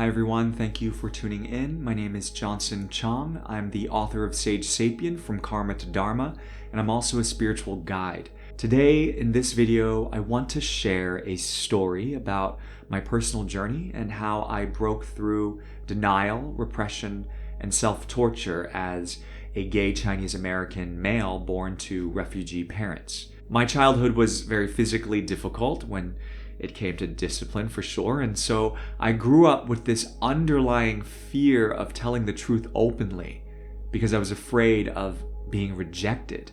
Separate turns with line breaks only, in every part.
Hi everyone, thank you for tuning in. My name is Johnson Chong. I'm the author of Sage Sapien, From Karma to Dharma, and I'm also a spiritual guide. Today, in this video, I want to share a story about my personal journey and how I broke through denial, repression, and self-torture as a gay Chinese American male born to refugee parents. My childhood was very physically difficult when it came to discipline, for sure, and so I grew up with this underlying fear of telling the truth openly because I was afraid of being rejected.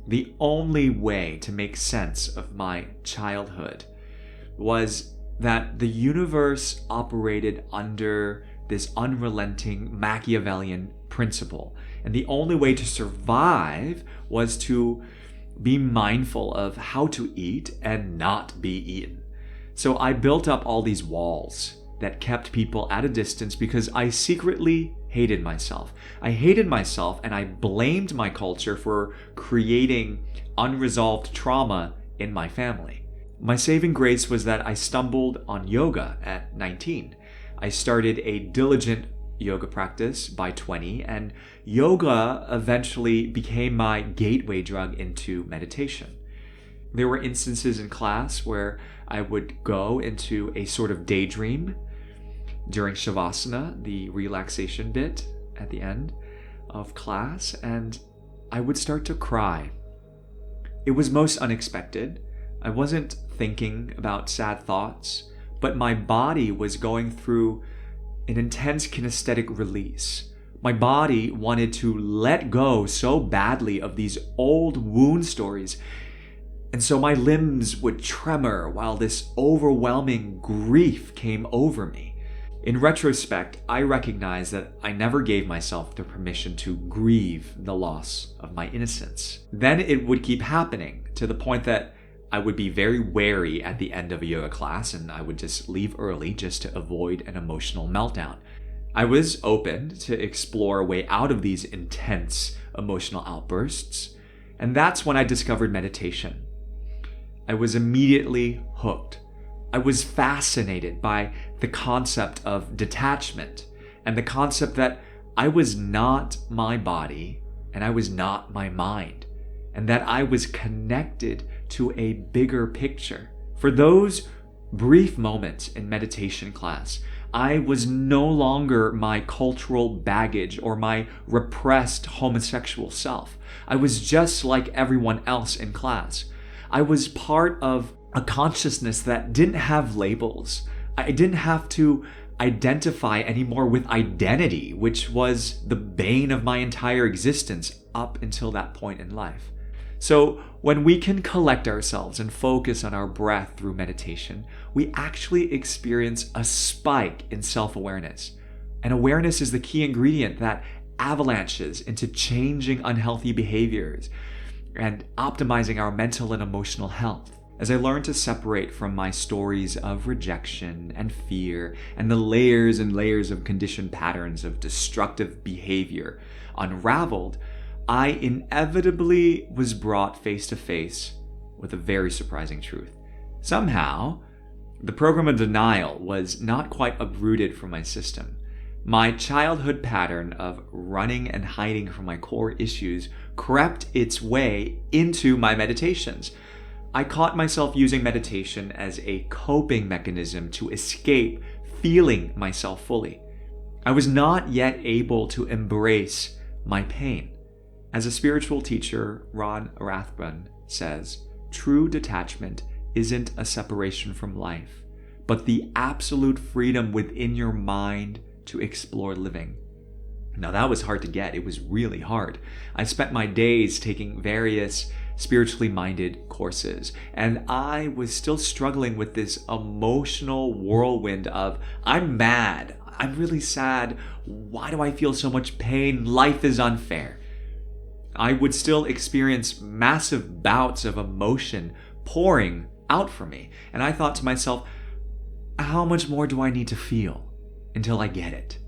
The only way to make sense of my childhood was that the universe operated under this unrelenting Machiavellian principle, and the only way to survive was to be mindful of how to eat and not be eaten. So I built up all these walls that kept people at a distance because I secretly hated myself. I hated myself and I blamed my culture for creating unresolved trauma in my family. My saving grace was that I stumbled on yoga at 19. I started a diligent yoga practice by 20, and yoga eventually became my gateway drug into meditation. There were instances in class where I would go into a sort of daydream during Shavasana, the relaxation bit at the end of class, and I would start to cry. It was most unexpected. I wasn't thinking about sad thoughts, but my body was going through an intense kinesthetic release. My body wanted to let go so badly of these old wound stories, and so my limbs would tremor while this overwhelming grief came over me. In retrospect, I recognize that I never gave myself the permission to grieve the loss of my innocence. Then it would keep happening to the point that I would be very wary at the end of a yoga class and I would just leave early just to avoid an emotional meltdown. I was open to explore a way out of these intense emotional outbursts, and that's when I discovered meditation. I was immediately hooked. I was fascinated by the concept of detachment and the concept that I was not my body and I was not my mind, and that I was connected to a bigger picture. For those brief moments in meditation class, I was no longer my cultural baggage or my repressed homosexual self. I was just like everyone else in class. I was part of a consciousness that didn't have labels. I didn't have to identify anymore with identity, which was the bane of my entire existence up until that point in life. So when we can collect ourselves and focus on our breath through meditation, we actually experience a spike in self-awareness. And awareness is the key ingredient that avalanches into changing unhealthy behaviors and optimizing our mental and emotional health. As I learned to separate from my stories of rejection and fear and the layers and layers of conditioned patterns of destructive behavior unraveled, I inevitably was brought face to face with a very surprising truth. Somehow, the program of denial was not quite uprooted from my system. My childhood pattern of running and hiding from my core issues crept its way into my meditations. I caught myself using meditation as a coping mechanism to escape feeling myself fully. I was not yet able to embrace my pain. As a spiritual teacher, Ron Rathbun says, true detachment isn't a separation from life, but the absolute freedom within your mind to explore living. Now that was hard to get. It was really hard. I spent my days taking various spiritually minded courses, and I was still struggling with this emotional whirlwind of, I'm mad, I'm really sad, why do I feel so much pain, life is unfair. I would still experience massive bouts of emotion pouring out from me. And I thought to myself, how much more do I need to feel until I get it?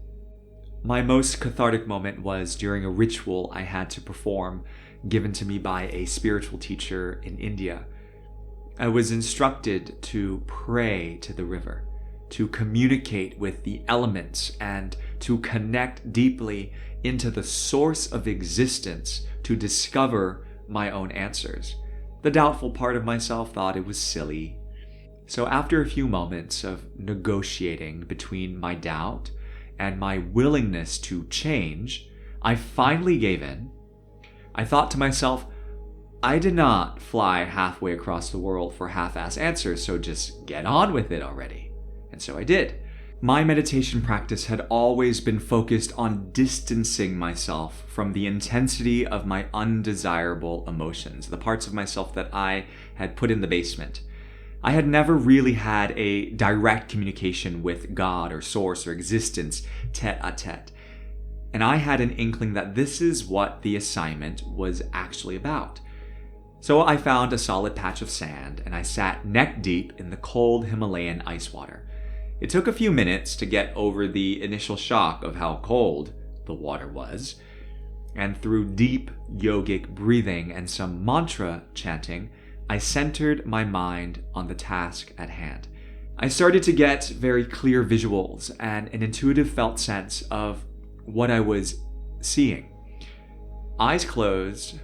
My most cathartic moment was during a ritual I had to perform, given to me by a spiritual teacher in India. I was instructed to pray to the river, to communicate with the elements and to connect deeply into the source of existence to discover my own answers. The doubtful part of myself thought it was silly. So after a few moments of negotiating between my doubt and my willingness to change, I finally gave in. I thought to myself, I did not fly halfway across the world for half-ass answers, so just get on with it already. And so I did. My meditation practice had always been focused on distancing myself from the intensity of my undesirable emotions, the parts of myself that I had put in the basement. I had never really had a direct communication with God or Source or existence tete-a-tete. And I had an inkling that this is what the assignment was actually about. So I found a solid patch of sand and I sat neck deep in the cold Himalayan ice water. It took a few minutes to get over the initial shock of how cold the water was, and through deep yogic breathing and some mantra chanting, I centered my mind on the task at hand. I started to get very clear visuals and an intuitive felt sense of what I was seeing. Eyes closed,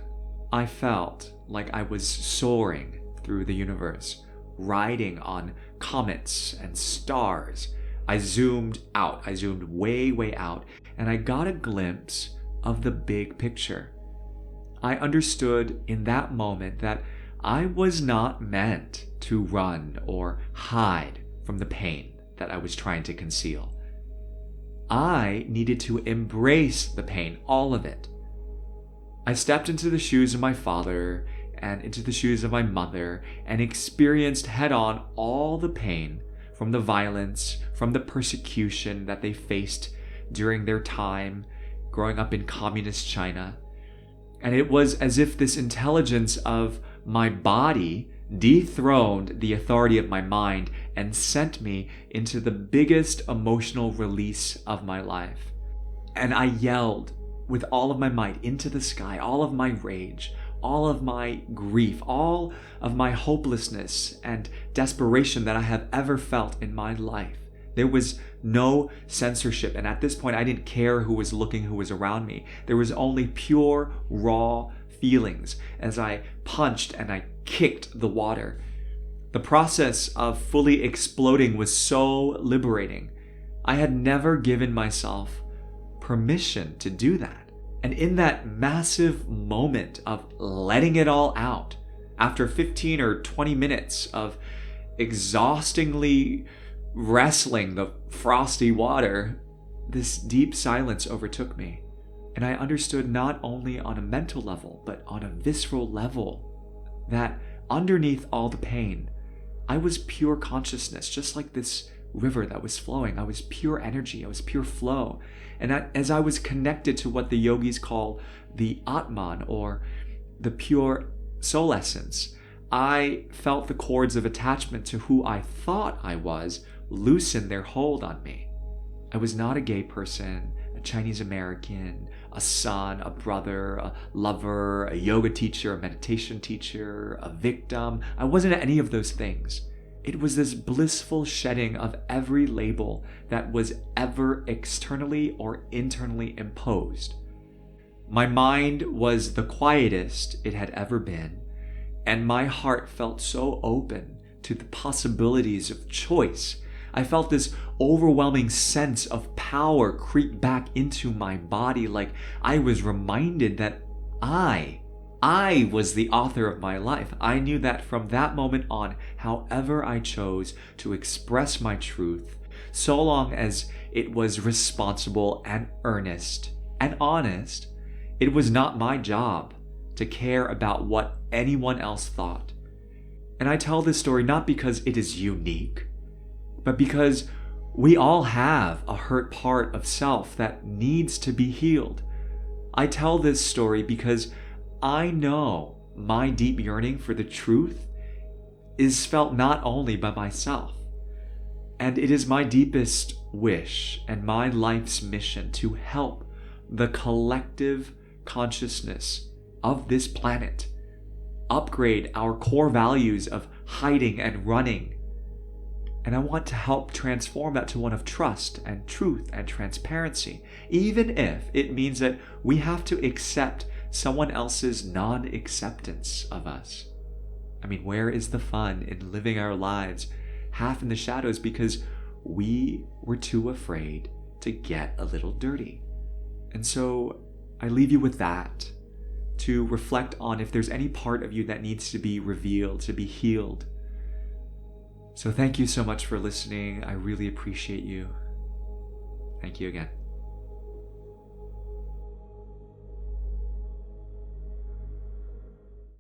I felt like I was soaring through the universe, riding on comets and stars. I zoomed out. I zoomed way, way out, and I got a glimpse of the big picture. I understood in that moment that I was not meant to run or hide from the pain that I was trying to conceal. I needed to embrace the pain, all of it. I stepped into the shoes of my father and into the shoes of my mother and experienced head-on all the pain from the violence, from the persecution that they faced during their time growing up in communist China. And it was as if this intelligence of my body dethroned the authority of my mind and sent me into the biggest emotional release of my life. And I yelled with all of my might into the sky, all of my rage, all of my grief, all of my hopelessness and desperation that I have ever felt in my life. There was no censorship, and at this point I didn't care who was looking, who was around me. There was only pure, raw feelings as I punched and I kicked the water. The process of fully exploding was so liberating. I had never given myself permission to do that. And in that massive moment of letting it all out, after 15 or 20 minutes of exhaustingly wrestling the frosty water, this deep silence overtook me. And I understood not only on a mental level, but on a visceral level, that underneath all the pain, I was pure consciousness, just like this river that was flowing. I was pure energy. I was pure flow. And as I was connected to what the yogis call the Atman, or the pure soul essence, I felt the cords of attachment to who I thought I was loosen their hold on me. I was not a gay person, a Chinese American, a son, a brother, a lover, a yoga teacher, a meditation teacher, a victim. I wasn't any of those things. It was this blissful shedding of every label that was ever externally or internally imposed. My mind was the quietest it had ever been, and my heart felt so open to the possibilities of choice. I felt this overwhelming sense of power creep back into my body, like I was reminded that I was the author of my life. I knew that from that moment on, however I chose to express my truth, so long as it was responsible and earnest and honest, it was not my job to care about what anyone else thought. And I tell this story not because it is unique, but because we all have a hurt part of self that needs to be healed. I tell this story because I know my deep yearning for the truth is felt not only by myself, and it is my deepest wish and my life's mission to help the collective consciousness of this planet upgrade our core values of hiding and running And I want to help transform that to one of trust and truth and transparency, even if it means that we have to accept someone else's non-acceptance of us. I mean, where is the fun in living our lives half in the shadows because we were too afraid to get a little dirty? And so I leave you with that, to reflect on if there's any part of you that needs to be revealed, to be healed. So thank you so much for listening. I really appreciate you. Thank you again.